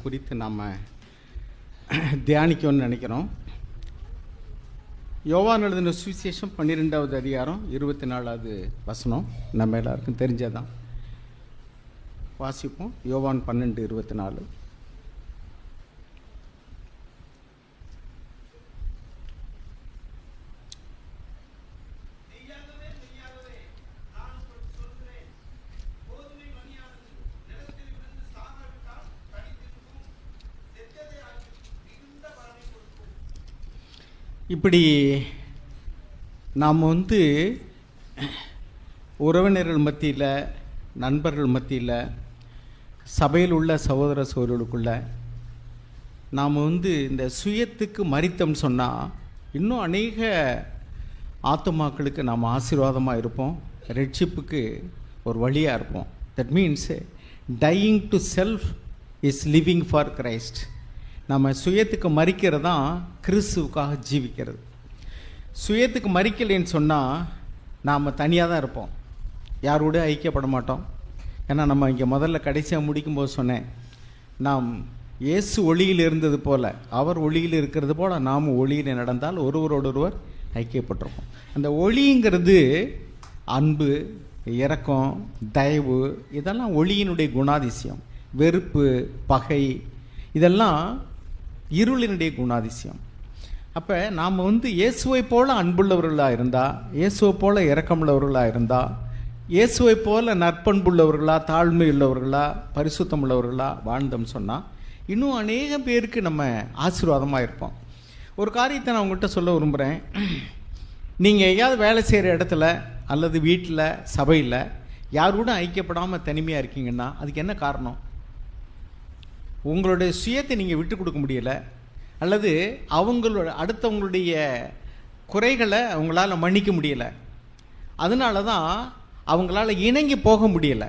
குறித்து நாம் தியானிக்கணும்னு நினைக்கிறோம். யோவான் எழுதின சுவிசேஷம் 12வது அதிகாரம் 24வது வசனம் நம்ம எல்லாருக்கும் தெரிஞ்சதான். வாசிப்போம். யோவான் 12:24. இப்படி நாம் உறவினர்கள் மத்தியில், நண்பர்கள் மத்தியில், சபையில் உள்ள சகோதர சகோதரர்களுக்குள்ள நாம் இந்த சுயத்துக்கு மரித்தோம்னு சொன்னால் இன்னும் அநேக ஆத்துமாக்களுக்கு நாம் ஆசீர்வாதமாக இருப்போம், ரட்சிப்புக்கு ஒரு வழியாக இருப்போம். That means dying to self is living for Christ. நம்ம சுயத்துக்கு மரிக்கிறது தான் கிறிஸ்துவுக்காக ஜீவிக்கிறது. சுயத்துக்கு மரிக்கலைன்னு சொன்னால் நாம் தனியாக தான் இருப்போம், யாரோட ஐக்கியப்பட மாட்டோம். ஏன்னா நம்ம இங்கே முதல்ல கடைசியாக முடிக்கும்போது சொன்னேன், நாம் இயேசு ஒளியில் இருந்தது போல், அவர் ஒளியில் இருக்கிறது போல் நாம் ஒளியில் நடந்தால் ஒருவரோடொருவர் ஐக்கியப்பட்டிருக்கோம். அந்த ஒளிங்கிறது அன்பு, இரக்கம், தயவு, இதெல்லாம் ஒளியினுடைய குணாதிசயம். வெறுப்பு, பகை, இதெல்லாம் இருளினுடைய குணாதிசயம். அப்போ நாம் இயேசுவை போல் அன்புள்ளவர்களாக இருந்தால், இயேசுவை போல் இரக்கமுள்ளவர்களாக இருந்தால், இயேசுவை போல் நற்பண்புள்ளவர்களாக, தாழ்மை உள்ளவர்களாக, பரிசுத்தம் உள்ளவர்களாக வாழ்ந்தோம்னு சொன்னால் இன்னும் அநேக பேருக்கு நம்ம ஆசீர்வாதமாக இருப்போம். ஒரு காரியத்தை நான் உங்கள்கிட்ட சொல்ல விரும்புகிறேன். நீங்கள் எங்கேயாவது வேலை செய்கிற இடத்துல அல்லது வீட்டில், சபையில் யாரோட ஐக்கியப்படாமல் தனிமையாக இருக்கீங்கன்னா அதுக்கு என்ன காரணம்? உங்களுடைய சுயத்தை நீங்கள் விட்டு கொடுக்க முடியலை, அல்லது அடுத்தவங்களுடைய குறைகளை அவங்களால மன்னிக்க முடியலை. அதனால தான் அவங்களால இணங்கி போக முடியலை.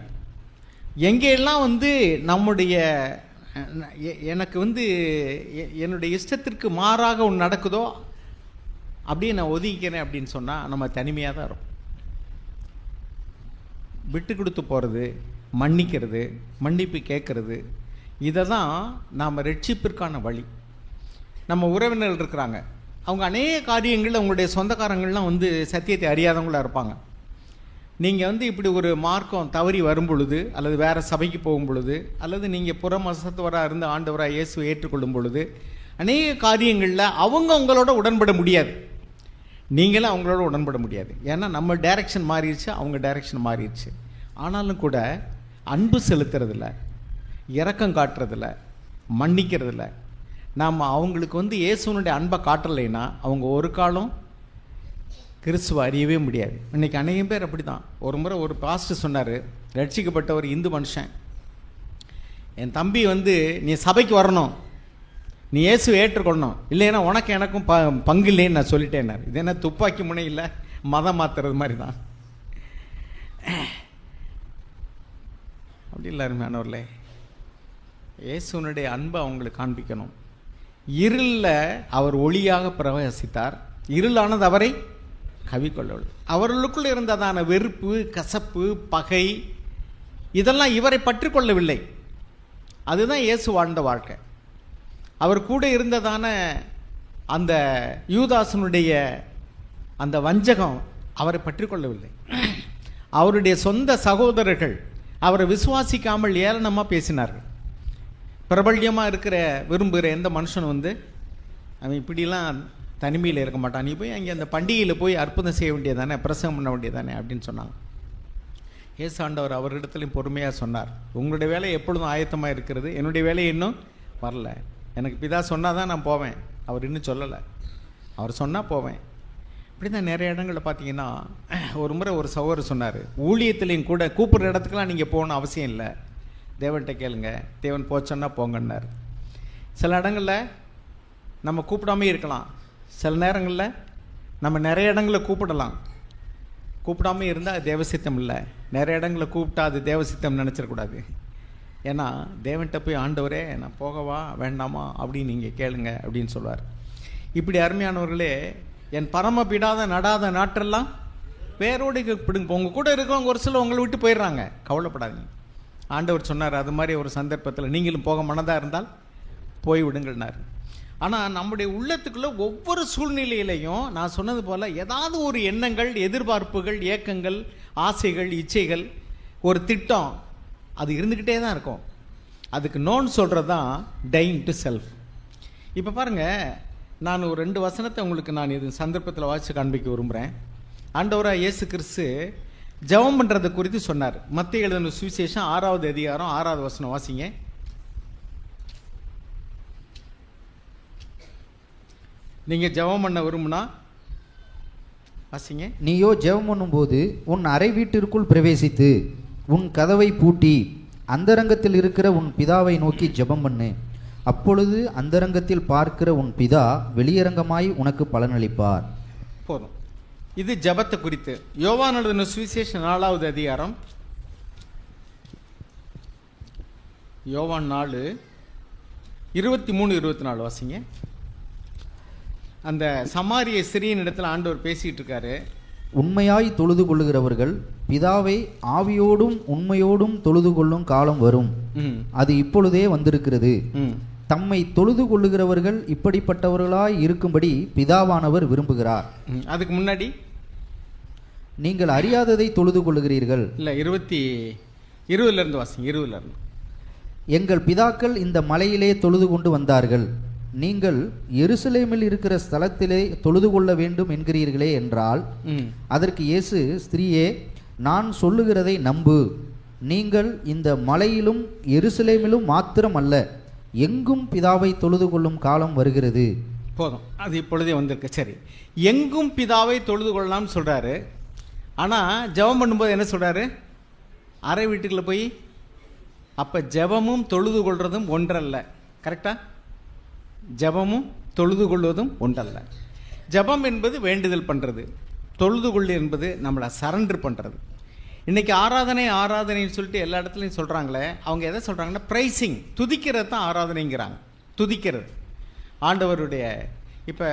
எங்கெல்லாம் நம்முடைய எனக்கு என்னுடைய இஷ்டத்திற்கு மாறாக ஒன்று நடக்குதோ அப்படியே நான் ஒதுங்கிக்கிறேன் அப்படின்னு சொன்னால் நம்ம தனிமையாக தான் இருக்கும். விட்டு கொடுத்து போகிறது, மன்னிக்கிறது, மன்னிப்பு கேட்கறது, இதை தான் நாம் ரட்சிப்பிற்கான வழி. நம்ம உறவினர்கள் இருக்கிறாங்க, அவங்க அநேக காரியங்களில் அவங்களுடைய சொந்தக்காரங்கள்லாம் சத்தியத்தை அறியாதவங்களாக இருப்பாங்க. நீங்கள் இப்படி ஒரு மார்க்கம் தவறி வரும் பொழுது, அல்லது வேறு சபைக்கு போகும் பொழுது, அல்லது நீங்கள் புற மசத்தவராக இருந்து ஆண்டவராக இயேசுவை ஏற்றுக்கொள்ளும் பொழுது அநேக காரியங்களில் அவங்க உங்களோட உடன்பட முடியாது, நீங்களும் அவங்களோட உடன்பட முடியாது. ஏன்னா நம்ம டைரக்ஷன் மாறிடுச்சு, அவங்க டைரக்ஷன் மாறிடுச்சு. ஆனாலும் கூட அன்பு செலுத்துறதில்ல, இரக்கம் காட்டுறதில்ல, மன்னிக்கிறதில்ல. நாம் அவங்களுக்கு இயேசுனுடைய அன்பை காட்டலைன்னா அவங்க ஒரு காலம் கிறிஸ்துவை அறியவே முடியாது. இன்றைக்கி அநேக பேர் அப்படி தான். ஒரு முறை ஒரு பாஸ்டர் சொன்னார், ரட்சிக்கப்பட்ட ஒரு இந்து மனுஷன், என் தம்பி நீ சபைக்கு வரணும், நீ இயேசுவை ஏற்றுக்கொள்ளணும், இல்லைன்னா உனக்கு எனக்கும் பங்கு இல்லைன்னு நான் சொல்லிட்டேன்னார். இது என்ன துப்பாக்கி முனை இல்லை, மதம் மாற்றுறது மாதிரி தான். அப்படி இல்லை அருமையானவர்களே, இயேசுனுடைய அன்பை அவங்களுக்கு காண்பிக்கணும். இருளில் அவர் ஒளியாக பிரகாசித்தார், இருளானது அவரை கவிக்கொள்ளவில்லை. அவர்களுக்குள் இருந்ததான வெறுப்பு, கசப்பு, பகை, இதெல்லாம் இவரை பற்றி கொள்ளவில்லை. அதுதான் இயேசு வாழ்ந்த வாழ்க்கை. அவர் கூட இருந்ததான அந்த யூதாசனுடைய அந்த வஞ்சகம் அவரை பற்றி கொள்ளவில்லை. அவருடைய சொந்த சகோதரர்கள் அவரை விசுவாசிக்காமல் ஏளனமாக பேசினார்கள். பிரபல்யமாக விரும்புகிற எந்த மனுஷனும் அவன் இப்படிலாம் தனிமையில் இருக்க மாட்டான், நீ போய் அங்கே அந்த பண்டிகையில் போய் அற்புதம் செய்ய வேண்டியதானே, பிரசங்கம் பண்ண வேண்டியதானே அப்படின்னு சொன்னாங்க. இயேசு ஆண்டவர் அவரிடத்துலையும் பொறுமையாக சொன்னார், உங்களுடைய வேலை எப்பொழுதும் ஆயத்தமாக இருக்கிறது, என்னுடைய வேலை இன்னும் வரல. எனக்கு பிதா சொன்னால் தான் நான் போவேன், அவர் இன்னும் சொல்லலை, அவர் சொன்னால் போவேன். இப்படி தான் நிறைய இடங்களில் பார்த்தீங்கன்னா, ஒரு முறை ஒரு சகோதரர் சொன்னார், ஊழியத்துலேயும் கூட கூப்பிட்ற இடத்துக்கெலாம் நீங்கள் போகணும் அவசியம் இல்லை, தேவன்கிட்ட கேளுங்க, தேவன் போச்சோன்னா போங்கன்னார். சில இடங்களில் நம்ம கூப்பிடாமே இருக்கலாம், சில நேரங்களில் நம்ம நிறைய இடங்களில் கூப்பிடலாம். கூப்பிடாமல் இருந்தால் அது தேவசித்தம் இல்லை, நிறைய இடங்களில் கூப்பிட்டா அது தேவசித்தம் நினச்சிடக்கூடாது. ஏன்னா தேவன்கிட்ட போய் ஆண்டவரே நான் போகவா வேண்டாமா அப்படின்னு நீங்கள் கேளுங்க அப்படின்னு சொல்லுவார். இப்படி அருமையானவர்களே, என் பரமபிடாத நடாத நாட்டெல்லாம் வேரோடு பிடுங்க. உங்கள் கூட இருக்கிறவங்க ஒரு சில உங்களை விட்டு போயிடுறாங்க, கவலைப்படாதீங்க. ஆண்டவர் சொன்னார், அது மாதிரி ஒரு சந்தர்ப்பத்தில் நீங்களும் போக மனதாக இருந்தால் போய்விடுங்கள்னார். ஆனால் நம்முடைய உள்ளத்துக்குள்ள ஒவ்வொரு சூழ்நிலையிலையும் நான் சொன்னது போல் ஏதாவது ஒரு எண்ணங்கள், எதிர்பார்ப்புகள், ஏக்கங்கள், ஆசைகள், இச்சைகள், ஒரு திட்டம் அது இருந்துக்கிட்டே தான் இருக்கும். அதுக்கு நோன்னு சொல்கிறது தான் டையிங் டு செல்ஃப். இப்போ பாருங்கள், நான் ஒரு 2 வசனத்தை உங்களுக்கு நான் இது சந்தர்ப்பத்தில் வாசித்து காண்பிக்க விரும்புகிறேன். ஆண்டவராக இயேசு கிறிஸ்து ஜெபம் பண்ணுறதை குறித்து சொன்னார். மத்தேயு எழுதின சுவிசேஷம் 6வது அதிகாரம் 6வது வசனம் வாசிங்க. நீங்கள் ஜெபம் பண்ண விரும்புனா வாசிங்க. நீயோ ஜெபம் பண்ணும்போது உன் அறை வீட்டிற்குள் பிரவேசித்து உன் கதவை பூட்டி அந்தரங்கத்தில் இருக்கிற உன் பிதாவை நோக்கி ஜெபம் பண்ணு. அப்பொழுது அந்தரங்கத்தில் பார்க்கிற உன் பிதா வெளியரங்கமாய் உனக்கு பலனளிப்பார். போதும். இது ஜெபத்தை குறித்து. யோவான் எழுதின சுவிசேஷம் 4வது அதிகாரம், யோவான் 4:23-24 வாசிங்க. அந்த சமாரிய சிறியின் இடத்துல ஆண்டவர் பேசிட்டு இருக்காரு. உண்மையாய் தொழுது கொள்ளுகிறவர்கள் பிதாவை ஆவியோடும் உண்மையோடும் தொழுது கொள்ளும் காலம் வரும், அது இப்பொழுதே வந்திருக்கிறது. தம்மை தொழுது கொள்ளுகிறவர்கள் இப்படிப்பட்டவர்களாய் இருக்கும்படி பிதாவானவர் விரும்புகிறார். அதுக்கு முன்னாடி நீங்கள் அறியாததை தொழுது கொள்ளுகிறீர்கள். இல்லை, 20 வாசிங்க. 20 எங்கள் பிதாக்கள் இந்த மலையிலே தொழுது கொண்டு வந்தார்கள், நீங்கள் எருசலேமில் இருக்கிற ஸ்தலத்திலே தொழுது கொள்ள வேண்டும் என்கிறீர்களே என்றால், அதற்கு இயேசு, ஸ்திரீயே, நான் சொல்லுகிறதை நம்பு. நீங்கள் இந்த மலையிலும் எருசலேமிலும் மாத்திரம் அல்ல, எங்கும் பிதாவை தொழுது கொள்ளும் காலம் வருகிறது. போதும், அது இப்பொழுதே வந்திருக்கு. சரி, எங்கும் பிதாவை தொழுது கொள்ளலாம்னு சொல்றாரு. ஆனால் ஜெபம் பண்ணும்போது என்ன சொல்றாரு? அறை வீட்டுக்குள்ள போய். அப்போ ஜெபமும் தொழுது கொள்றதும் ஒன்றல்ல. கரெக்டா? ஜெபமும் தொழுது கொள்வதும் ஒன்றல்ல. ஜெபம் என்பது வேண்டுதல் பண்ணுறது, தொழுது கொள்ளு என்பது நம்மளை சரண்டர் பண்ணுறது. இன்றைக்கி ஆராதனைன்னு சொல்லிட்டு எல்லா இடத்துலையும் சொல்கிறாங்களே, அவங்க எதை சொல்கிறாங்கன்னா ப்ரைஸிங், துதிக்கிறது தான் ஆராதனைங்கிறாங்க. துதிக்கிறது ஆண்டவருடைய. இப்போ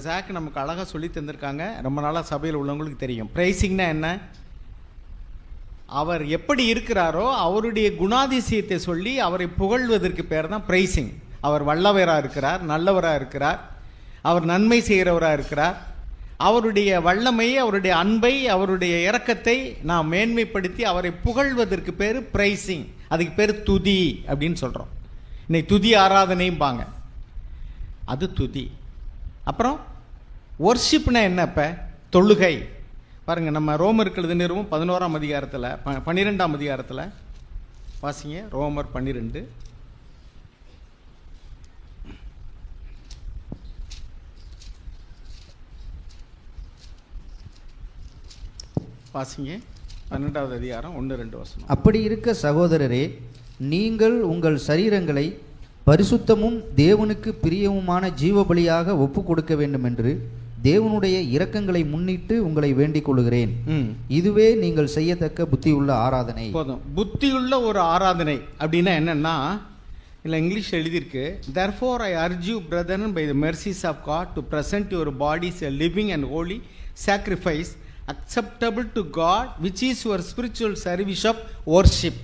ஜாக் நமக்கு அழகாக சொல்லி தந்திருக்காங்க, ரொம்ப நாளாக சபையில் உள்ளவங்களுக்கு தெரியும். ப்ரைஸிங்னா என்ன? அவர் எப்படி இருக்கிறாரோ அவருடைய குணாதிசயத்தை சொல்லி அவரை புகழ்வதற்கு பேர் தான் ப்ரைஸிங். அவர் வல்லவராக இருக்கிறார், நல்லவராக இருக்கிறார், அவர் நன்மை செய்கிறவராக இருக்கிறார். அவருடைய வல்லமையை, அவருடைய அன்பை, அவருடைய இரக்கத்தை நாம் மேன்மைப்படுத்தி அவரை புகழ்வதற்கு பேர் ப்ரைஸிங். அதுக்கு பேர் துதி அப்படின்னு சொல்கிறோம். இன்னைக்கு துதி ஆராதனையும்பாங்க, அது துதி. அப்புறம் ஒர்ஷிப்னா என்ன? இப்போ தொழுகை பாருங்கள், நம்ம ரோமருக்கு எழுதின நிருபம் 11ஆம் அதிகாரத்தில் 12ஆம் அதிகாரத்தில் வாசிங்க. ரோமர் 12. வாசிங்க. 12வது அதிகாரம் 1-2 வசனம். அப்படி இருக்க சகோதரரே, நீங்கள் உங்கள் சரீரங்களை பரிசுத்தமும் தேவனுக்கு பிரியவுமான ஜீவபலியாக ஒப்பு கொடுக்க வேண்டும் என்று தேவனுடைய இரக்கங்களை முன்னிட்டு உங்களை வேண்டிக் கொள்கிறேன். இதுவே நீங்கள் செய்யத்தக்க புத்தியுள்ள ஆராதனை. போதும். புத்தியுள்ள ஒரு ஆராதனை அப்படின்னா என்னன்னா, இல்லை இங்கிலீஷ் எழுதியிருக்கு, therefore I urge you brethren by the mercies of God to present your bodies a living and holy sacrifice acceptable to God which is your spiritual service of worship.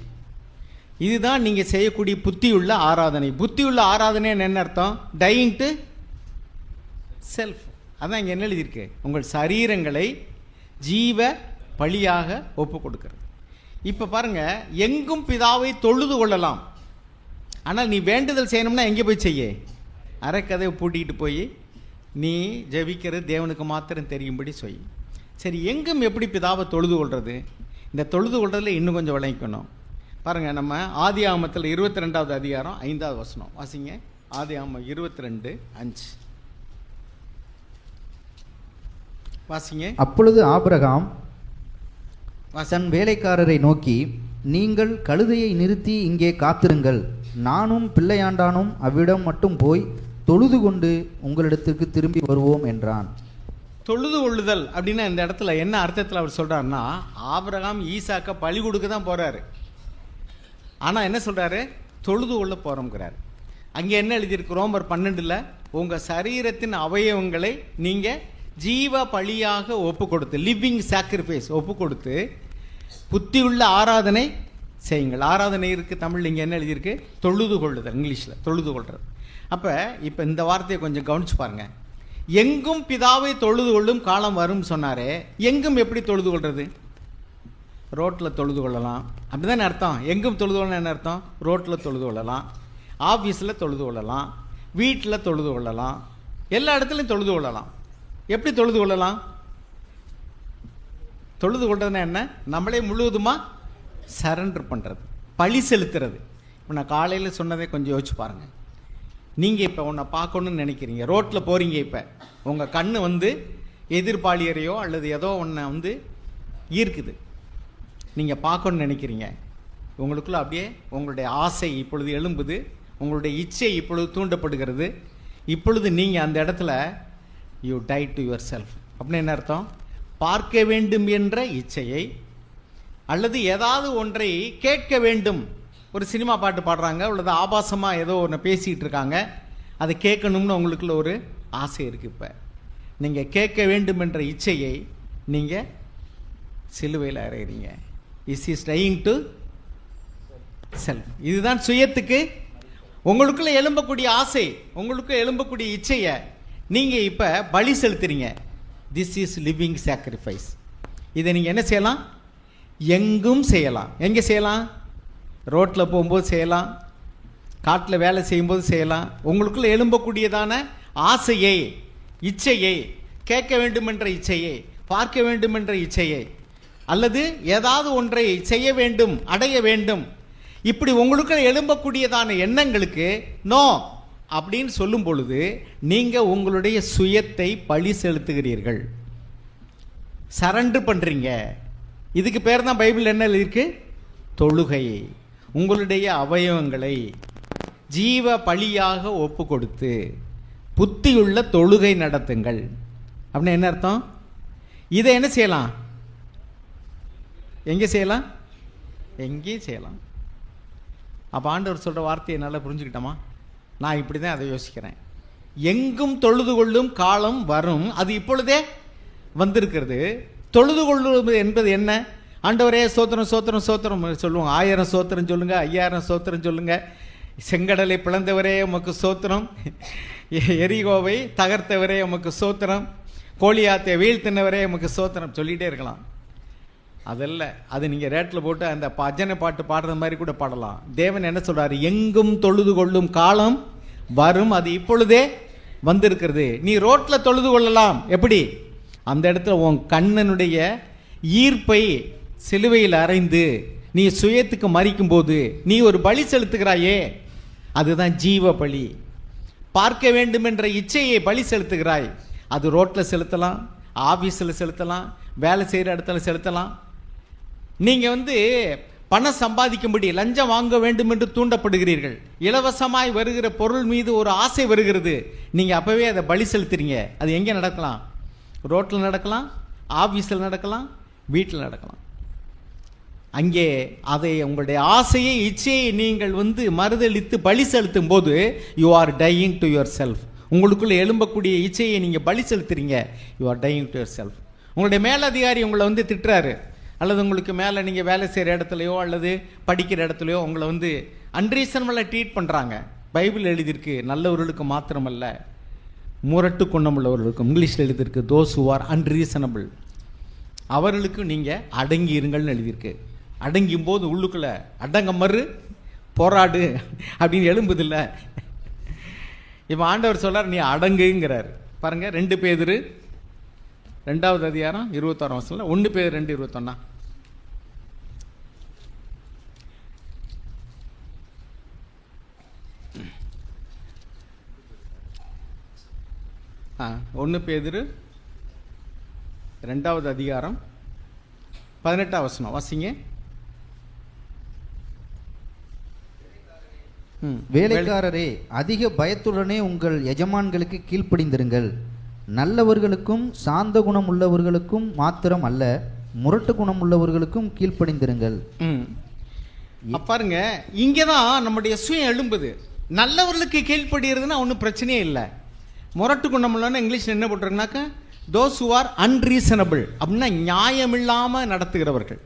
இதுதான் நீங்கள் செய்யக்கூடிய புத்தியுள்ள ஆராதனை. புத்தியுள்ள ஆராதனை என்ன அர்த்தம்? Dying to self. அதான் இங்கே என்ன எழுதியிருக்கு? உங்கள் சரீரங்களை ஜீவ பலியாக ஒப்பு கொடுக்கிறது. இப்போ பாருங்க, எங்கும் பிதாவை தொழுது கொள்ளலாம். ஆனால் நீ வேண்டுதல் செய்யணும்னா எங்கே போய் செய்ய? அரைக்கதையை பூட்டிக்கிட்டு போய் நீ ஜெபிக்கிறது தேவனுக்கு மாத்திரம் தெரியும்படி சொய். சரி, எங்கும் எப்படி பிதாவை தொழுது கொள்வது? இந்த தொழுது கொள்றதுல இன்னும் கொஞ்சம் விளங்கிக்கணும். பாருங்கள், நம்ம ஆதியாகமத்தில் 22வது அதிகாரம் 5வது வசனம் வாசிங்க. ஆதியாகமம் 22:5 வாசிங்க. அப்பொழுது ஆபிரகாம் தன் வேலைக்காரரை நோக்கி, நீங்கள் கழுதையை நிறுத்தி இங்கே காத்திருங்கள், நானும் பிள்ளையாண்டானும் அவ்விடம் மட்டும் போய் தொழுது கொண்டு உங்களிடத்திற்கு திரும்பி வருவோம் என்றான். தொழுது கொள்ளுதல் அப்படின்னா இந்த இடத்துல என்ன அர்த்தத்தில் அவர் சொல்றாருன்னா, ஆபிரகாம் ஈசாக்க பலி கொடுக்க தான் போறாரு. ஆனால் என்ன சொல்றாரு? தொழுது கொள்ள போறோம்ங்கிறார். அங்கே என்ன எழுதியிருக்கு? ரோமர் 12 உங்க சரீரத்தின் அவயவங்களை நீங்க ஜீவ பலியாக ஒப்பு கொடுத்து, லிவிங் சாக்ரிஃபைஸ் ஒப்பு கொடுத்து புத்தியுள்ள ஆராதனை செய்யுங்கள். ஆராதனை இருக்கு தமிழ், இங்கே என்ன எழுதியிருக்கு? தொழுது கொள்ளுதல். இங்கிலீஷில் தொழுது கொள்றது. அப்போ இப்போ இந்த வார்த்தையை கொஞ்சம் கவனிச்சு பாருங்க. எங்கும் பிதாவை தொழுது கொள்ளும் காலம் வரும் சொன்னாரே, எங்கும் எப்படி தொழுது கொள்வது? ரோட்டில் தொழுது கொள்ளலாம், அப்படிதானே அர்த்தம். எங்கும் தொழுது கொள்ளலாம் என்ன அர்த்தம்? ரோட்டில் தொழுது கொள்ளலாம், ஆஃபீஸில் தொழுது கொள்ளலாம், வீட்டில் தொழுது கொள்ளலாம், எல்லா இடத்துலையும் தொழுது கொள்ளலாம். எப்படி தொழுது கொள்ளலாம்? தொழுது கொள்றதுன்னா என்ன? நம்மளே முழுவதுமாக சரண்டர் பண்ணுறது, பழி செலுத்துறது. இப்போ நான் காலையில் சொன்னதை கொஞ்சம் யோசிச்சு பாருங்கள். நீங்கள் இப்போ உன்னை பார்க்கணுன்னு நினைக்கிறீங்க, ரோட்டில் போகிறீங்க, இப்போ உங்கள் கண்ணு வந்து எதிர்பாலியரையோ அல்லது ஏதோ ஒன்றை வந்து ஈர்க்குது, நீங்கள் பார்க்கணுன்னு நினைக்கிறீங்க. உங்களுக்குள்ள அப்படியே உங்களுடைய ஆசை இப்பொழுது எழும்புது, உங்களுடைய இச்சை இப்பொழுது தூண்டப்படுகிறது. இப்பொழுது நீங்கள் அந்த இடத்துல you tie to your self. அப்படின்னு என்ன அர்த்தம்? பார்க்க வேண்டும் என்ற இச்சையை அல்லது ஏதாவது ஒன்றை கேட்க வேண்டும். ஒரு சினிமா பாட்டு பாடுறாங்க, அல்லது ஆபாசமாக ஏதோ ஒன்று பேசிகிட்டு இருக்காங்க, அதை கேட்கணும்னு உங்களுக்குள்ள ஒரு ஆசை இருக்குது. இப்போ நீங்கள் கேட்க வேண்டும் என்ற இச்சையை நீங்கள் சிலுவையில் அறையிறீங்க. Is dying to self. இதுதான் சுயத்துக்கு உங்களுக்குள்ள எழும்பக்கூடிய ஆசை, உங்களுக்கு எழும்பக்கூடிய இச்சையை நீங்கள் இப்போ பலி செலுத்துறீங்க. This is living sacrifice. இதை நீங்கள் என்ன செய்யலாம்? எங்கும் செய்யலாம். எங்கே செய்யலாம்? ரோட்டில் போகும்போது செய்யலாம், காட்டில் வேலை செய்யும்போது செய்யலாம். உங்களுக்குள்ள எழும்பக்கூடியதான ஆசையை, இச்சையை, கேட்க வேண்டும் என்ற இச்சையை, பார்க்க வேண்டும் என்ற இச்சையை, அல்லது ஏதாவது ஒன்றை செய்ய வேண்டும், அடைய வேண்டும், இப்படி உங்களுக்கு எழும்பக்கூடியதான எண்ணங்களுக்கு நோ அப்படின்னு சொல்லும் பொழுது நீங்கள் உங்களுடைய சுயத்தை பழி செலுத்துகிறீர்கள், சரண்டர் பண்ணுறீங்க. இதுக்கு பேர் தான் பைபிள் என்ன இருக்கு? தொழுகை. உங்களுடைய அவயவங்களை ஜீவ பலியாக ஒப்பு கொடுத்து புத்தியுள்ள தொழுகை நடத்துங்கள். அப்படின்னு என்ன அர்த்தம்? இதை என்ன செய்யலாம்? எங்கே செய்யலாம்? எங்கேயும் செய்யலாம். அப்போ ஆண்டவர் சொல்கிற வார்த்தையை நல்லா புரிஞ்சுக்கிட்டோமா? நான் இப்படி தான் அதை யோசிக்கிறேன். எங்கும் தொழுது கொள்ளும் காலம் வரும், அது இப்பொழுதே வந்திருக்கிறது. தொழுது கொள்ளுவது என்பது என்ன? ஆண்டவரே சோத்திரம் சோத்திரம் சோத்திரம் சொல்லுவோம். 1000 சோத்திரம் சொல்லுங்க, 5000 சோத்திரம் சொல்லுங்க. செங்கடலை பிளந்தவரே உமக்கு சோத்திரம், எரிகோவை தகர்த்தவரே உமக்கு சோத்திரம், கோலியாத்தை வீழ்த்தினவரே உமக்கு சோத்திரம் சொல்லிகிட்டே இருக்கலாம். அதல்ல, அது நீங்கள் ரேட்டில் போட்டு அந்த பஜனை பாட்டு பாடுற மாதிரி கூட பாடலாம். தேவன் என்ன சொல்கிறார்? எங்கும் தொழுது கொள்ளும் காலம் வரும், அது இப்பொழுதே வந்திருக்கிறது. நீ ரோட்டில் தொழுது கொள்ளலாம். எப்படி? அந்த இடத்துல உன் கண்ணனுடைய ஈர்ப்பை சிலுவையில் அறைந்து நீ சுயத்துக்கு மறிக்கும் போது நீ ஒரு பலி செலுத்துகிறாயே, அதுதான் ஜீவ பலி. பார்க்க வேண்டும் என்ற இச்சையை பலி செலுத்துகிறாய். அது ரோட்டில் செலுத்தலாம், ஆஃபீஸில் செலுத்தலாம், வேலை செய்கிற இடத்துல செலுத்தலாம். நீங்கள் பணம் சம்பாதிக்கும்படி லஞ்சம் வாங்க வேண்டும் என்று தூண்டப்படுகிறீர்கள். இலவசமாய் வருகிற பொருள் மீது ஒரு ஆசை வருகிறது, நீங்கள் அப்போவே அதை பலி செலுத்துறீங்க. அது எங்கே நடக்கலாம்? ரோட்டில் நடக்கலாம், ஆஃபீஸில் நடக்கலாம், வீட்டில் நடக்கலாம். அங்கே அதை உங்களுடைய ஆசையை, இச்சையை நீங்கள் மறுதளித்து பலி செலுத்தும் போது you are dying to yourself. உங்களுக்குள்ளே எழும்பக்கூடிய இச்சையை நீங்கள் பலி செலுத்துறீங்க. You are dying to yourself. உங்களுடைய மேலதிகாரி உங்களை திட்டுறாரு, அல்லது உங்களுக்கு மேலே நீங்கள் வேலை செய்கிற இடத்துலையோ அல்லது படிக்கிற இடத்துலையோ உங்களை அன்ரீசனபிளாக ட்ரீட் பண்ணுறாங்க. பைபிள் எழுதியிருக்கு, நல்லவர்களுக்கு மாத்திரமல்ல முரட்டு குணம் உள்ளவர்களுக்கும். இங்கிலீஷில் எழுதியிருக்கு தோஸ் ஹூ ஆர் அன்ரீசனபிள், அவர்களுக்கு நீங்கள் அடங்கி இருங்கள்னு எழுதியிருக்கு. அடங்கும் போது உள்ளுக்குள்ள அடங்க மறு போராடு அப்படின்னு எழும்புதில்லை. இப்போ ஆண்டவர் சொல்றார் நீ அடங்குங்கிறார். பாருங்க 2 பேதுரு 2வது அதிகாரம் 26ஆம் வசனம், 1 பேதுரு 2:21. ஆ 1 பேதுரு 2வது அதிகாரம் 18ஆம் வசனம் வாசிங்க. வேலைக்காரரே, அதிக பயத்துடனே உங்கள் எஜமான்களுக்கு கீழ்ப்படிந்திருங்கள், நல்லவர்களுக்கும் சாந்த குணம் உள்ளவர்களுக்கும் மாத்திரம் அல்ல, முரட்டு குணம் உள்ளவர்களுக்கும் கீழ்ப்படிந்திருங்கள். பாருங்க, இங்கதான் நம்முடைய சுயம் எழும்புது. நல்லவர்களுக்கு கீழ்ப்படுகிறதுனா ஒன்றும் பிரச்சனையே இல்லை. முரட்டு குணம் உள்ளன்னு இங்கிலீஷ் என்ன போட்டிருக்குனாக்கா தோஸ் ஹூ ஆர் அன்ரீசனபிள், அப்படின்னா நியாயமில்லாமல் நடத்துகிறவர்கள்.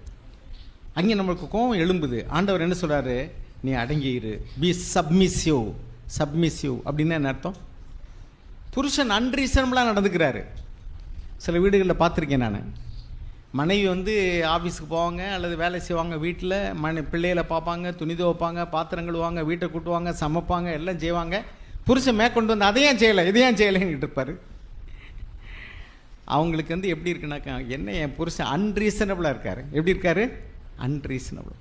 அங்கே நம்மளுக்கு கோபம் எழும்புது. ஆண்டவர் என்ன சொல்றாரு? நீ அடங்கியிரு, பி சப்மிசிவ், சப்மிசிவ் அப்படின்னு என்ன அர்த்தம்? புருஷன் அன்ரீசனபிளாக நடந்துக்கிறாரு. சில வீடுகளில் பார்த்துருக்கேன் நான். மனைவி வந்து ஆஃபீஸுக்கு போவாங்க அல்லது வேலை செய்வாங்க, வீட்டில் பிள்ளைகளை பார்ப்பாங்க, துணி துவைப்பாங்க, பாத்திரம் கழுவாங்க, வீட்டை கூட்டுவாங்க, சமைப்பாங்க, எல்லாம் செய்வாங்க. புருஷன் மேற்கொண்டு வந்து அதையும் செய்யலை இதையும் செய்யலைன்னு இருப்பார். அவங்களுக்கு வந்து எப்படி இருக்குன்னாக்கா, என்ன என் புருஷன் அன்ரீசனபிளாக இருக்கார். எப்படி இருக்கார்? அன்ரீசனபிள்.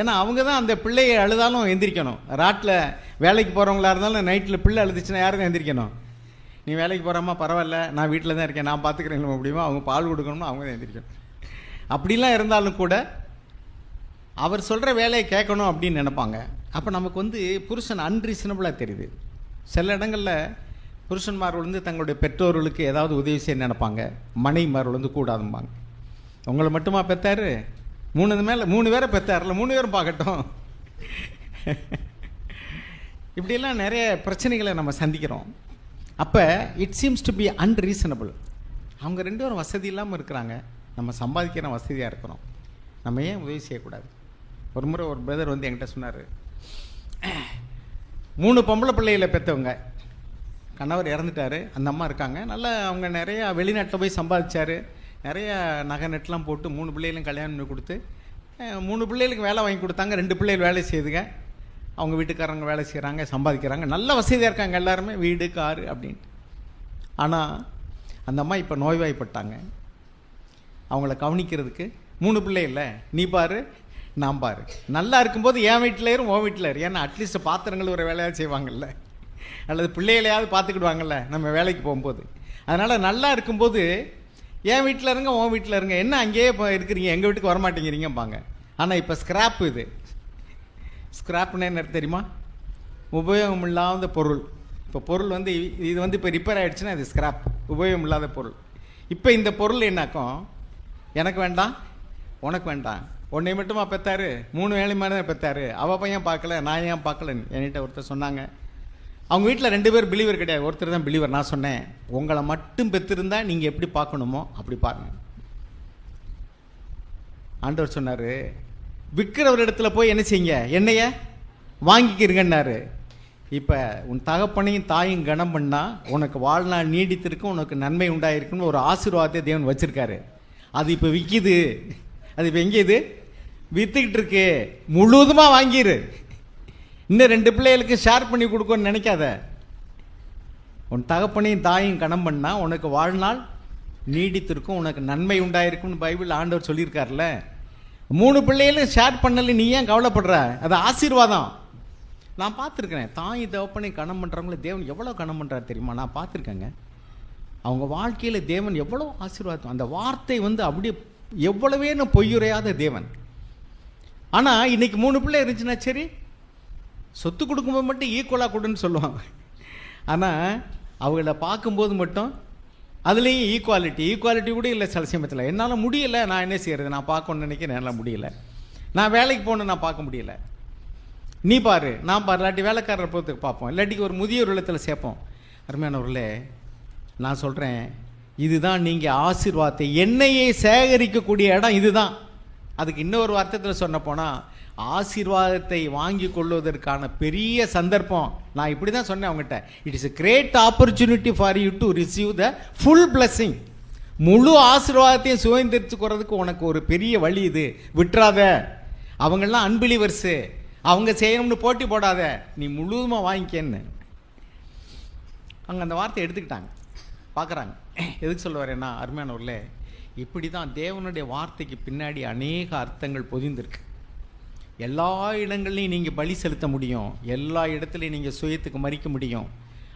ஏன்னா அவங்க தான் அந்த பிள்ளையை அழுதாலும் எந்திரிக்கணும். ராட்டில் வேலைக்கு போகிறவங்களா இருந்தாலும் நைட்டில் பிள்ளை அழுதுச்சுன்னா யாரும் தான் எந்திரிக்கணும்? நீ வேலைக்கு போகிறாமா, பரவாயில்ல, நான் வீட்டில் தான் இருக்கேன், நான் பார்த்துக்கிறேன் முடியுமா, அவங்க பால் கொடுக்கணும்னு அவங்க தான் எந்திரிக்கணும். அப்படிலாம் இருந்தாலும் கூட அவர் சொல்கிற வேலையை கேட்கணும் அப்படின்னு நினைப்பாங்க. அப்போ நமக்கு வந்து புருஷன் அன்ரீசனபிளாக தெரியுது. சில இடங்களில் புருஷன்மார்கள் வந்து தங்களுடைய பெற்றோர்களுக்கு ஏதாவது உதவி செய்ய நினைப்பாங்க, மனைவிமார்கள் வந்து கூடாதும்பாங்க. உங்களை மட்டுமா பெற்றாரு? 3 பேரை பெற்றார்ல, 3 பேரும் பார்க்கட்டும். இப்படியெல்லாம் நிறைய பிரச்சனைகளை நம்ம சந்திக்கிறோம். அப்போ it seems to be unreasonable. அவங்க 2 பேரும் வசதி இல்லாமல் இருக்கிறாங்க, நம்ம சம்பாதிக்கிற வசதியாக இருக்கிறோம், நம்ம ஏன் உதவி செய்யக்கூடாது? ஒரு முறை ஒரு பிரதர் வந்து என்கிட்ட சொன்னார், 3 பொம்பளை பிள்ளைகளை பெற்றவங்க, கணவர் இறந்துட்டார், அந்த அம்மா இருக்காங்க, நல்லா அவங்க நிறையா வெளிநாட்டில் போய் சம்பாதிச்சார், நிறைய நகை நெட்லாம் போட்டு 3 பிள்ளைகளும் கல்யாணம் பண்ணி கொடுத்து 3 பிள்ளைகளுக்கு வேலை வாங்கி கொடுத்தாங்க. 2 பிள்ளைகள் வேலை செய்யுதுங்க, அவங்க வீட்டுக்காரங்க வேலை செய்கிறாங்க, சம்பாதிக்கிறாங்க, நல்ல வசதியாக இருக்காங்க எல்லாருமே, வீடு காரு அப்படின்ட்டு. ஆனால் அந்த அம்மா இப்போ நோய்வாய்ப்பட்டாங்க. அவங்கள கவனிக்கிறதுக்கு 3 பிள்ளை இல்லை, நீ பாரு நான் பாரு. நல்லா இருக்கும்போது என் வீட்டில் இரு, உன் வீட்டில் இரு. ஏன்னா அட்லீஸ்ட் பாத்திரங்கள் ஒரு வேலையாக செய்வாங்கல்ல, அல்லது பிள்ளைகளையாவது பார்த்துக்கிடுவாங்கல்ல நம்ம வேலைக்கு போகும்போது. அதனால் நல்லா இருக்கும்போது என் வீட்டில் இருங்க, உன் வீட்டில் இருங்க, என்ன அங்கேயே இப்போ இருக்கிறீங்க, எங்கள் வீட்டுக்கு வரமாட்டேங்கிறீங்கப்பாங்க. ஆனால் இப்போ ஸ்கிராப், இது ஸ்கிராப்னு என்ன தெரியுமா? உபயோகம் இல்லாத பொருள். இப்போ பொருள் வந்து இது வந்து இப்போ ரிப்பேர் ஆகிடுச்சுன்னா இது ஸ்கிராப், உபயோகம் இல்லாத பொருள். இப்போ இந்த பொருள் என்னாக்கும், எனக்கு வேண்டாம் உனக்கு வேண்டாம், உன்னை மட்டுமா பெற்றாரு, 3 வேலை மாதிரி தான் பெற்றாரு, அவள் பையன் பார்க்கல நான் ஏன் பார்க்கலன்னு என்கிட்ட ஒருத்தர் சொன்னாங்க. அவங்க வீட்டில் 2 பேர் பிலீவர் கிடையாது, ஒருத்தர் தான் பிலீவர். நான் சொன்னேன், உங்களை மட்டும் பெற்றிருந்தா நீங்கள் எப்படி பார்க்கணுமோ அப்படி பாருங்க. ஆண்டவர் சொன்னார், விற்கிறவர் இடத்துல போய் என்ன செய்யுங்க, என்னைய வாங்கிக்கிறீங்கன்னாரு. இப்போ உன் தகப்பனையும் தாயும் கனம் பண்ணால் உனக்கு வாழ்நாள் நீடித்திருக்கும், உனக்கு நன்மை உண்டாயிருக்குன்னு ஒரு ஆசீர்வாதத்தை தேவன் வச்சுருக்காரு. அது இப்போ விற்கிது, அது இப்போ எங்கே இது விற்றுக்கிட்டு இருக்கு, முழுவதுமாக வாங்கிடு. இன்னும் 2 பிள்ளைகளுக்கு ஷேர் பண்ணி கொடுக்கணும்னு நினைக்காத. உன் தகப்பனையும் தாயும் கனம் பண்ணால் உனக்கு வாழ்நாள் நீடித்திருக்கும், உனக்கு நன்மை உண்டாயிருக்கும்னு பைபிள் ஆண்டவர் சொல்லியிருக்காருல்ல. 3 பிள்ளைகளும் ஷேர் பண்ணல, நீ ஏன் கவலைப்படுற? அது ஆசீர்வாதம். நான் பார்த்துருக்கிறேன், தாய் தகப்பனை கனம் பண்ணுறவங்கள தேவன் எவ்வளோ கனம் பண்ணுறாரு தெரியுமா? நான் பார்த்துருக்கேங்க. அவங்க வாழ்க்கையில் தேவன் எவ்வளோ ஆசீர்வாதம். அந்த வார்த்தை வந்து அப்படியே எவ்வளவேன்னு பொய்யுரையாத தேவன். ஆனால் இன்னைக்கு 3 பிள்ளை இருந்துச்சுன்னா சரி, சொத்து கொடுக்கும்போது மட்டும் ஈக்குவலாக கொடுன்னு சொல்லுவாங்க. ஆனால் அவங்கள பார்க்கும்போது மட்டும் அதுலேயும் ஈக்குவாலிட்டி கூட இல்லை. சில சமயத்தில் என்னால் முடியலை, நான் என்ன செய்கிறது, நான் பார்க்கணுன்னு நினைக்கிறேன், என்னால் முடியலை. நான் வேலைக்கு போகணும், நான் பார்க்க முடியல, நீ பாரு நான் பாரு. இல்லாட்டி வேலைக்காரரை பொறுத்து பார்ப்போம், இல்லாட்டி ஒரு முதியோர் இல்லத்தில் சேர்ப்போம். அருமையானவர்களே, நான் சொல்கிறேன், இதுதான் நீங்கள் ஆசீர்வாதத்தை எண்ணெயை சேகரிக்கக்கூடிய இடம் இதுதான். அதுக்கு இன்னொரு அர்த்தத்தில் சொன்ன போனால் ஆசீர்வாதத்தை வாங்கி கொள்வதற்கான பெரிய சந்தர்ப்பம். நான் இப்படி தான் சொன்னேன் அவங்ககிட்ட, it is a great opportunity for you to receive the full blessing. முழு ஆசீர்வாதத்தையும் சுதந்திரிச்சுக்கிறதுக்கு உனக்கு ஒரு பெரிய வழி இது, விட்டுறாத. அவங்கெல்லாம் அன்பிலிவர்ஸு, அவங்க செய்யணும்னு போட்டி போடாத, நீ முழுவதுமாக வாங்கிக்கன்னு. அங்கே அந்த வார்த்தை எடுத்துக்கிட்டாங்க, பார்க்குறாங்க. எதுக்கு சொல்ல வரேன்னா, அருமையானவர்களே, இப்படி தான் தேவனுடைய வார்த்தைக்கு பின்னாடி அநேக அர்த்தங்கள் பொதிந்திருக்கு. எல்லா இடங்கள்லையும் நீங்கள் பலி செலுத்த முடியும், எல்லா இடத்துலையும் நீங்கள் சுயத்துக்கு மறிக்க முடியும்.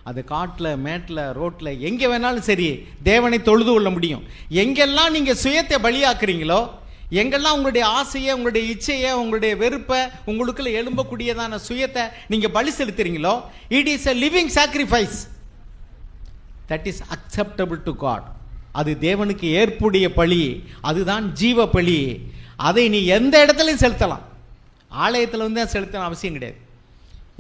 அது காட்டில் மேட்டில் ரோட்டில் எங்கே வேணாலும் சரி தேவனை தொழுது கொள்ள முடியும். எங்கெல்லாம் நீங்கள் சுயத்தை பலியாக்குறீங்களோ, எங்கெல்லாம் உங்களுடைய ஆசையை, உங்களுடைய இச்சையை, உங்களுடைய வெறுப்பை, உங்களுக்குள்ள எழும்பக்கூடியதான சுயத்தை நீங்கள் பலி செலுத்துறீங்களோ, it is a living sacrifice that is acceptable to God. அது தேவனுக்கு ஏற்புடைய பலி, அதுதான் ஜீவ பலி. அதை நீ எந்த இடத்துலையும் செலுத்தலாம், ஆலயத்தில் வந்து செலுத்தணும் அவசியம் கிடையாது.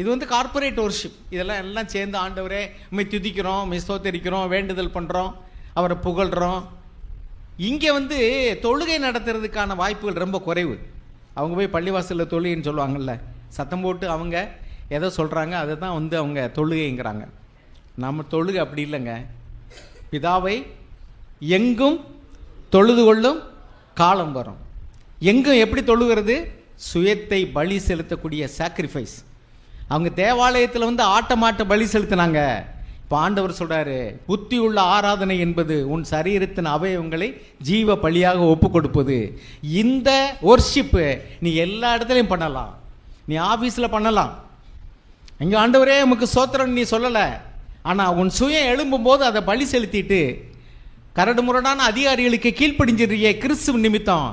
இது வந்து கார்பரேட் வர்ஷிப். இதெல்லாம் எல்லாம் சேர்ந்து ஆண்டவரே உம்மை துதிக்கிறோம், உம்மை ஸ்தோத்திரிக்கிறோம், வேண்டுதல் பண்ணுறோம், அவரை புகழ்கிறோம். இங்கே வந்து தொழுகை நடத்துறதுக்கான வாய்ப்புகள் ரொம்ப குறைவு. அவங்க போய் பள்ளிவாசலில் தொழுகைன்னு சொல்லுவாங்கள்ல, சத்தம் போட்டு அவங்க எதை சொல்கிறாங்க அதை தான் வந்து அவங்க தொழுகைங்கிறாங்க. நம்ம தொழுகை அப்படி இல்லைங்க. பிதாவை எங்கும் தொழுது கொள்ளும் காலம் வரும். எங்கும் எப்படி தொழுகிறது? சுயத்தை பலி செலுத்தக்கூடிய சாக்ரிஃபைஸ். அவங்க தேவாலயத்தில் வந்து ஆட்டமாட்ட பலி செலுத்தினாங்க. இப்போ ஆண்டவர் சொல்கிறாரு, புத்தி உள்ள ஆராதனை என்பது உன் சரீரத்தின் அவயவங்களை ஜீவ பலியாக ஒப்பு கொடுப்பது. இந்த ஒர்ஷிப்பு நீ எல்லா இடத்துலையும் பண்ணலாம். நீ ஆஃபீஸில் பண்ணலாம். இங்கே ஆண்டவரே உமக்கு சோத்திரம் நீ சொல்லலை, ஆனால் உன் சுயம் எழும்பும்போது அதை பலி செலுத்திட்டு கரடு முரடான அதிகாரிகளுக்கு கீழ்ப்படிஞ்சிருக்கிய கிறிஸ்துவ நிமித்தம்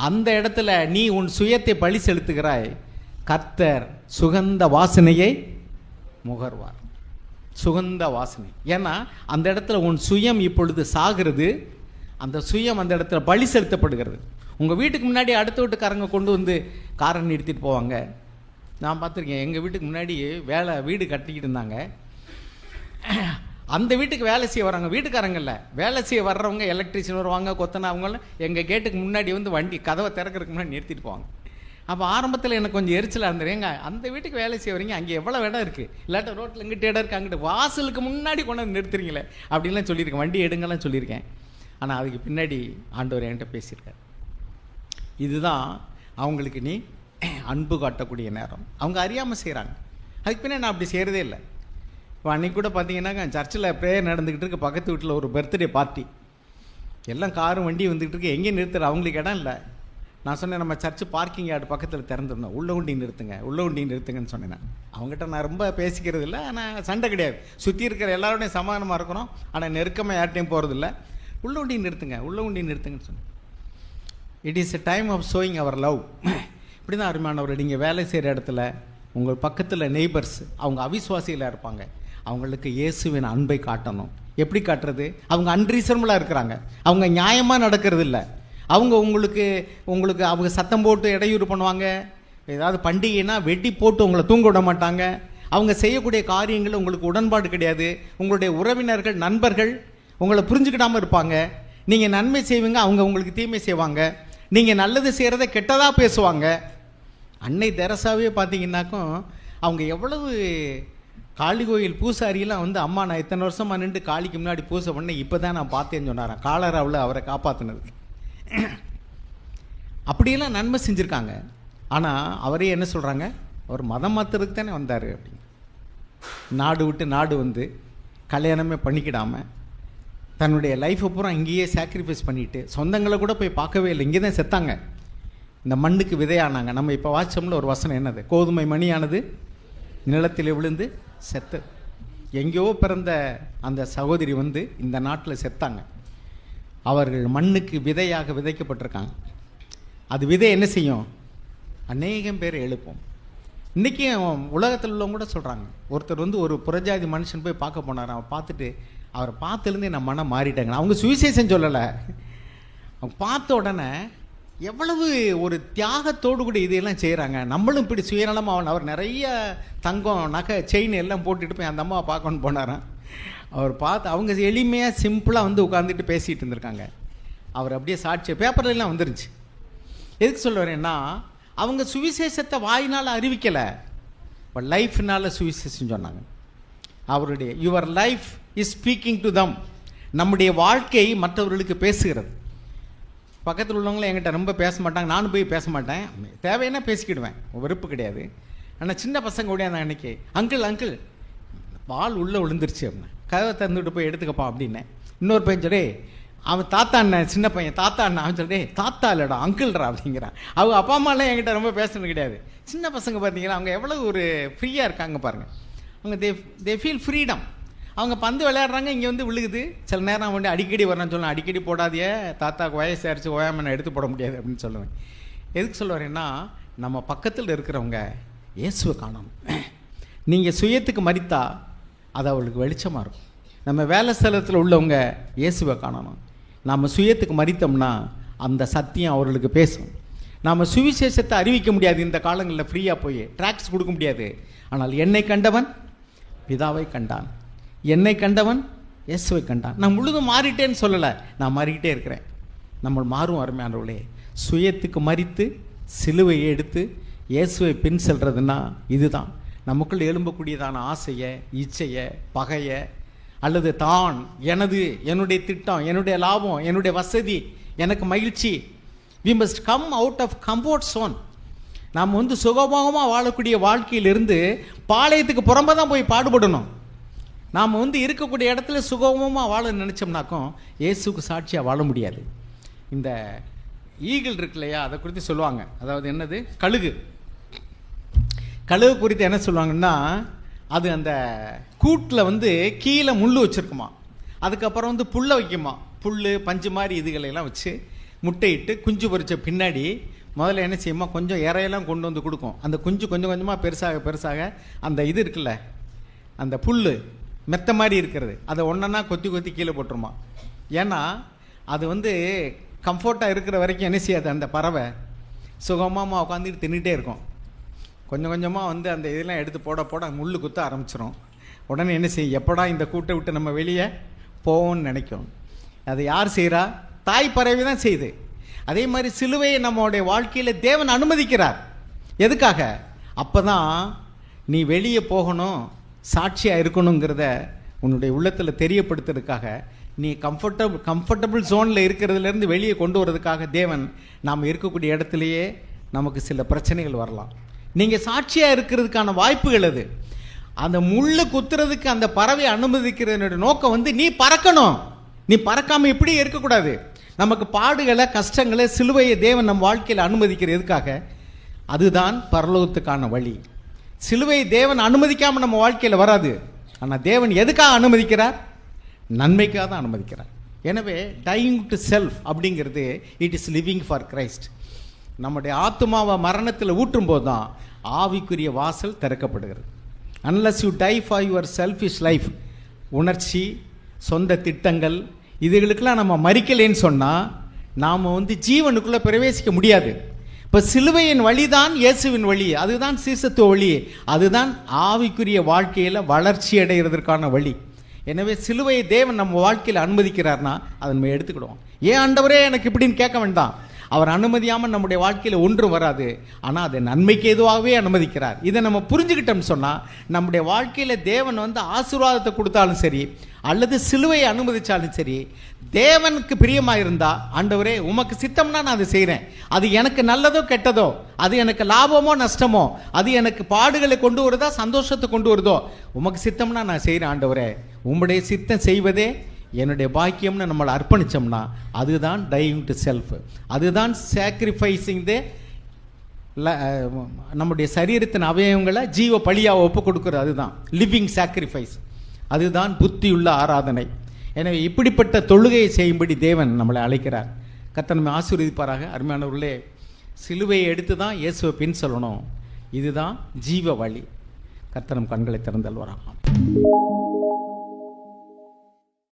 அந்த இடத்துல நீ உன் சுயத்தை பலி செலுத்துகிறாய். கர்த்தர் சுகந்த வாசனையை முகர்வார். சுகந்த வாசனை. ஏன்னா அந்த இடத்துல உன் சுயம் இப்பொழுது சாகிறது. அந்த சுயம் அந்த இடத்துல பலி செலுத்தப்படுகிறது. உங்கள் வீட்டுக்கு முன்னாடி அடுத்த வீட்டுக்காரங்க கொண்டு வந்து காரை நிறுத்திட்டு போவாங்க. நான் பார்த்துருக்கேன். எங்கள் வீட்டுக்கு முன்னாடி வீடு கட்டிக்கிட்டு இருந்தாங்க. அந்த வீட்டுக்கு வேலை செய்ய வராங்க வீட்டுக்காரங்கல்ல, வேலை செய்ய வர்றவங்க எலக்ட்ரிஷியன் வருவாங்க, கொத்தனா, அவங்களாம் எங்கள் கேட்டுக்கு முன்னாடி வந்து வண்டி கதவை திறக்கிறதுக்கு முன்னாடி நிறுத்திட்டு போவாங்க. அப்போ ஆரம்பத்தில் எனக்கு கொஞ்சம் எரிச்சலாக இருந்துருங்க. அந்த வீட்டுக்கு வேலை செய்ய வரீங்க, அங்கே எவ்வளோ இடம் இருக்குது, இல்லாட்ட ரோட்டில் இங்கிட்ட இடம் இருக்குது, அங்கிட்ட வாசலுக்கு முன்னாடி கொண்டு வந்து நிறுத்துறீங்களே அப்படின்லாம் சொல்லியிருக்கேன். வண்டி எடுங்கலாம் சொல்லியிருக்கேன். ஆனால் அதுக்கு பின்னாடி ஆண்டவர் என்கிட்ட பேசியிருக்கார். இதுதான் அவங்களுக்கு நீ அன்பு காட்டக்கூடிய நேரம். அவங்க அறியாமல் செய்கிறாங்க. அதுக்கு பின்னாடி நான் அப்படி செய்கிறதே இல்லை. இப்போ அன்றைக்கி கூட பார்த்தீங்கன்னா சர்ச்சில் ப்ரேயர் நடந்துக்கிட்டு இருக்கு. பக்கத்து வீட்டில் ஒரு பர்த்டே பார்ட்டி. எல்லாம் காரும் வண்டி வந்துக்கிட்டு இருக்கு. எங்கேயும் நிறுத்துற அவங்களுக்கு இடம் இல்லை. நான் சொன்னேன், நம்ம சர்ச்சு பார்க்கிங் யார்டு பக்கத்தில் திறந்துருந்தோம், உள்ள வண்டி நிறுத்துங்கன்னு சொன்னேன். நான் அவங்ககிட்ட நான் ரொம்ப பேசிக்கிறது இல்லை. ஆனால் சண்டை கிடையாது. சுற்றி இருக்கிற எல்லாரோடையும் சமாதானமாக இருக்கிறோம். ஆனால் நெருக்கமாக யார்ட்டையும் போகிறதில்ல. உள்ள வண்டி நிறுத்துங்கன்னு சொன்னேன். It is a time of showing our love. இப்படி தான் அருமையானவர், நீங்கள் வேலை செய்கிற இடத்துல உங்கள் பக்கத்தில் நெய்பர்ஸ் அவங்க அவிசுவாசியில் இருப்பாங்க. அவங்களுக்கு இயேசுவின் அன்பை காட்டணும். எப்படி காட்டுறது? அவங்க அன்ரீசனபிளாக இருக்கிறாங்க. அவங்க நியாயமாக நடக்கிறது இல்லை. அவங்க உங்களுக்கு அவங்க சத்தம் போட்டு இடையூறு பண்ணுவாங்க. ஏதாவது பண்டிகைனா வெட்டி போட்டு உங்களை தூங்க விட மாட்டாங்க. அவங்க செய்யக்கூடிய காரியங்கள் உங்களுக்கு உடன்பாடு கிடையாது. உங்களுடைய உறவினர்கள், நண்பர்கள் உங்களை புரிஞ்சுக்கிடாமல் இருப்பாங்க. நீங்கள் நன்மை செய்வீங்க, அவங்க உங்களுக்கு தீமை செய்வாங்க. நீங்கள் நல்லது செய்கிறத கெட்டதாக பேசுவாங்க. அன்னை தெரசாவே பார்த்தீங்கன்னாக்கும் அவங்க எவ்வளவு காளி கோயில் பூசாரியெல்லாம் வந்து, அம்மா நான் இத்தனை வருஷமாக நின்று காளிக்கு முன்னாடி பூசை பண்ணேன், இப்போ தான் நான் பார்த்தேன்னு சொன்னாரான். காலராவில் அவரை காப்பாற்றினதுக்கு. அப்படியெல்லாம் நன்மை செஞ்சுருக்காங்க. ஆனால் அவரே என்ன சொல்கிறாங்க, அவர் மதம் மாற்றுறதுக்கு தானே வந்தார் அப்படின்னு. நாடு விட்டு நாடு வந்து கல்யாணமே பண்ணிக்கிடாமல் தன்னுடைய லைஃப்பை பூரா இங்கேயே சாக்ரிஃபைஸ் பண்ணிவிட்டு சொந்தங்களை கூட போய் பார்க்கவே இல்லை. இங்கே தான் செத்தாங்க. இந்த மண்ணுக்கு விதையானாங்க. நம்ம இப்போ வாட்சமில் ஒரு வசனம் என்னது, கோதுமை மணியானது நிலத்தில் விழுந்து செத்தது. எங்கேயோ பிறந்த அந்த சகோதரி வந்து இந்த நாட்டில் செத்தாங்க. அவர்கள் மண்ணுக்கு விதையாக விதைக்கப்பட்டிருக்காங்க. அது விதை என்ன செய்யும்? அநேகம் பேர் எழுப்போம். இன்றைக்கி உலகத்தில் உள்ளவங்க கூட சொல்கிறாங்க. ஒருத்தர் வந்து ஒரு புறஜாதி மனுஷன் போய் பார்க்க போனார். அவன் பார்த்துட்டு, அவரை பார்த்துலேருந்து நம்ம மனம் மாறிட்டாங்க. அவங்க சுவிசேஷம் சொல்லலை. அவங்க பார்த்த உடனே எவ்வளவு ஒரு தியாகத்தோடு கூட இதையெல்லாம் செய்கிறாங்க. நம்மளும் இப்படி சுயநலமாக அவர் நிறைய தங்கம், நகை, செயின் எல்லாம் போட்டுட்டு போய் அந்த அம்மாவை பார்க்கணுன்னு போனாராம். அவர் பார்த்து அவங்க எளிமையாக சிம்பிளாக வந்து உட்காந்துட்டு பேசிகிட்டு இருந்திருக்காங்க. அவர் அப்படியே சாட்சி பேப்பர்லாம் வந்துருச்சு. எதுக்கு சொல்ல வரேன்னா, அவங்க சுவிசேஷத்தை வாயினால் அறிவிக்கலை, பட் லைஃப்னால் சுவிசேஷம் சொன்னாங்க. அவருடைய your life is speaking to them. நம்முடைய வாழ்க்கை மற்றவர்களுக்கு பேசுகிறது. பக்கத்தில் உள்ளவங்களும் என்கிட்ட ரொம்ப பேச மாட்டாங்க, நானும் போய் பேச மாட்டேன். தேவைன்னா பேசிக்கிடுவேன், வெறுப்பு கிடையாது. ஆனால் சின்ன பசங்க ஓடியாங்க அன்றைக்கி, அங்கிள் பால் உள்ளே விழுந்துருச்சு அப்படின்னா, கதவை திறந்துட்டு போய் எடுத்துக்கப்பா அப்படின்னேன். இன்னொரு பையன் சொல்லி, அவன் தாத்தா அண்ணன், சின்ன பையன் தாத்தா அண்ணன், அவன் சொல்லி தாத்தா இல்லைடா அங்கிள்ரா அப்படிங்கிறான். அவங்க அப்பா அம்மாலாம் என்கிட்ட ரொம்ப பேசுறது கிடையாது. சின்ன பசங்க பார்த்தீங்கன்னா அவங்க எவ்வளோ ஒரு ஃப்ரீயாக இருக்காங்க பாருங்கள். அவங்க தே ஃபீல் ஃப்ரீடம். அவங்க பந்து விளையாடுறாங்க, இங்கே வந்து விழுகுது. சில நேரம் வந்து அடிக்கடி வரணும்னு சொல்லலாம். அடிக்கடி போடாதே, தாத்தாக்கு வயசாகிடுச்சு, ஓயாமல் நான் எடுத்து போட முடியாது அப்படின்னு சொல்லுவேன். எதுக்கு சொல்ல வரேன்னா, நம்ம பக்கத்தில் இருக்கிறவங்க இயேசுவை காணணும். நீங்கள் சுயத்துக்கு மறித்தா அது அவளுக்கு வெளிச்சமாக இருக்கும். நம்ம வேலை ஸ்தலத்தில் உள்ளவங்க இயேசுவை காணணும். நம்ம சுயத்துக்கு மறித்தோம்னா அந்த சத்தியம் அவர்களுக்கு பேசும். நாம் சுவிசேஷத்தை அறிவிக்க முடியாது இந்த காலங்களில், ஃப்ரீயாக போய் ட்ராக்ஸ் கொடுக்க முடியாது. ஆனால் என்னை கண்டவன் பிதாவை கண்டான், என்னை கண்டவன் இயேசுவை கண்டான். நான் முழுதும் மாறிட்டேன்னு சொல்லலை, நான் மாறிக்கிட்டே இருக்கிறேன். நம்ம மாறும் அருமையானவர்களே. சுயத்துக்கு மறித்து சிலுவையை எடுத்து இயேசுவை பின் செல்றதுன்னா இதுதான். நமக்குள் எழும்பக்கூடியதான ஆசையை, இச்சையை, பகையை, அல்லது தான், எனது, என்னுடைய திட்டம், என்னுடைய லாபம், என்னுடைய வசதி, எனக்கு மகிழ்ச்சி. We must come out of comfort zone. நாம் சுகபோகமாக வாழக்கூடிய வாழ்க்கையிலிருந்து பாளையத்துக்கு புறம்பே தான் போய் பாடுபடணும். நாம் இருக்கக்கூடிய இடத்துல சுகபோகமாக வாழ நினச்சோம்னாக்கும் இயேசுக்கு சாட்சியாக வாழ முடியாது. இந்த ஈகிள் இருக்கு இல்லையா, அதை குறித்து சொல்லுவாங்க. அதாவது என்னது, கழுகு. கழுகு குறித்து என்ன சொல்லுவாங்கன்னா, அது அந்த கூட்டில் கீழே முள் வச்சுருக்குமா, அதுக்கப்புறம் புல்லை வைக்குமா, புல் பஞ்சு மாதிரி இதுகளெல்லாம் வச்சு முட்டையிட்டு குஞ்சு பொரிச்ச பின்னாடி முதல்ல என்ன செய்யுமா, கொஞ்சம் இறையெல்லாம் கொண்டு வந்து கொடுக்கும். அந்த குஞ்சு கொஞ்சம் கொஞ்சமாக பெருசாக பெருசாக அந்த இது இருக்குல்ல, அந்த புல் மெத்த மாதிரி இருக்கிறது, அதை ஒன்றா கொத்தி கொத்தி கீழே போட்டுருமா. ஏன்னா அது கம்ஃபர்ட்டாக இருக்கிற வரைக்கும் என்ன செய்யாது, அந்த பறவை சுகமாக உட்காந்துட்டு தின்னுட்டே இருக்கும். கொஞ்சம் கொஞ்சமாக அந்த இதெல்லாம் எடுத்து போட போட முள் குத்த ஆரம்பிச்சிடும். உடனே என்ன செய்யும், எப்படா இந்த கூட்டை விட்டு நம்ம வெளியே போவோம்னு நினைக்கும். அது யார் செய்கிறா, தாய் பறவை தான் செய்யுது. அதே மாதிரி சிலுவையை நம்மளுடைய வாழ்க்கையில் தேவன் அனுமதிக்கிறார். எதுக்காக? அப்போ தான் நீ வெளியே போகணும், சாட்சியாக இருக்கணுங்கிறத உன்னுடைய உள்ளத்தில் தெரியப்படுத்துறதுக்காக, நீ கம்ஃபர்டபுள் ஜோனில் இருக்கிறதுலேருந்து வெளியே கொண்டு வர்றதுக்காக தேவன் நாம் இருக்கக்கூடிய இடத்துலையே நமக்கு சில பிரச்சனைகள் வரலாம். நீங்கள் சாட்சியாக இருக்கிறதுக்கான வாய்ப்புகள் அது. அந்த முள்ளு குத்துறதுக்கு அந்த பறவை அனுமதிக்கிறதனுடைய நோக்கம் நீ பறக்கணும். நீ பறக்காமல் இப்படி இருக்கக்கூடாது. நமக்கு பாடுகளை, கஷ்டங்களை, சிலுவையை தேவன் நம் வாழ்க்கையில் அனுமதிக்கிறதுக்காக. அதுதான் பரலோகத்துக்கான வழி. சிலுவையை தேவன் அனுமதிக்காமல் நம்ம வாழ்க்கையில் வராது. ஆனால் தேவன் எதுக்காக அனுமதிக்கிறார்? நன்மைக்காக தான் அனுமதிக்கிறார். எனவே டையிங் டு செல்ஃப் அப்படிங்கிறது it is living for Christ. நம்முடைய ஆத்மாவை மரணத்தில் ஊற்றும் போது தான் ஆவிக்குரிய வாசல் திறக்கப்படுகிறது. Unless you tie for your selfish life, உணர்ச்சி, சொந்த திட்டங்கள், இதுகளுக்கெல்லாம் நம்ம மறிக்கலைன்னு சொன்னால் நாம் ஜீவனுக்குள்ளே பிரவேசிக்க முடியாது. இப்போ சிலுவையின் வழிதான் இயேசுவின் வழி, அதுதான் சீசத்துவ வழி, அதுதான் ஆவிக்குரிய வாழ்க்கையில் வளர்ச்சி அடைகிறதுக்கான வழி. எனவே சிலுவையை தேவன் நம்ம வாழ்க்கையில் அனுமதிக்கிறார்னா அதை நம்ம எடுத்துக்கிடுவோம். ஏன் ஆண்டவரே எனக்கு இப்படின்னு கேட்க வேண்டாம். அவர் அனுமதியாமல் நம்முடைய வாழ்க்கையில் ஒன்றும் வராது. ஆனால் அதை நன்மைக்கு எதுவாகவே அனுமதிக்கிறார். இதை நம்ம புரிஞ்சுக்கிட்டோம்னு சொன்னால் நம்முடைய வாழ்க்கையில் தேவன் ஆசீர்வாதத்தை கொடுத்தாலும் சரி, அல்லது சிலுவையை அனுமதித்தாலும் சரி, தேவனுக்கு பிரியமாக இருந்தால், ஆண்டவரே உமக்கு சித்தம்னா நான் அதை செய்கிறேன், அது எனக்கு நல்லதோ கெட்டதோ, அது எனக்கு லாபமோ நஷ்டமோ, அது எனக்கு பாடுகளை கொண்டு வருதா சந்தோஷத்தை கொண்டு வருதோ, உமக்கு சித்தம்னா நான் செய்கிறேன் ஆண்டவரே, உம்முடைய சித்தம் செய்வதே என்னுடைய பாக்கியம்னு நம்மளை அர்ப்பணித்தோம்னா அதுதான் டையிங் டு செல்ஃப். அதுதான் சாக்ரிஃபைஸிங் நம்முடைய சரீரத்தின் அவயவங்களை ஜீவ பலியாக ஒப்பு கொடுக்குறது. அதுதான் லிவிங் சாக்ரிஃபைஸ். அதுதான் புத்தியுள்ள ஆராதனை. எனவே இப்படிப்பட்ட தொழுகையை செய்யும்படி தேவன் நம்மளை அழைக்கிறார். கர்த்தர் நம்மை ஆசீர்வதிப்பாராக. அருமையானவர்களே, சிலுவையை எடுத்து தான் இயேசுவை பின் சொல்லணும். இதுதான் ஜீவ வழி. கர்த்தர் நம் கண்களை திறந்தல்வாராக.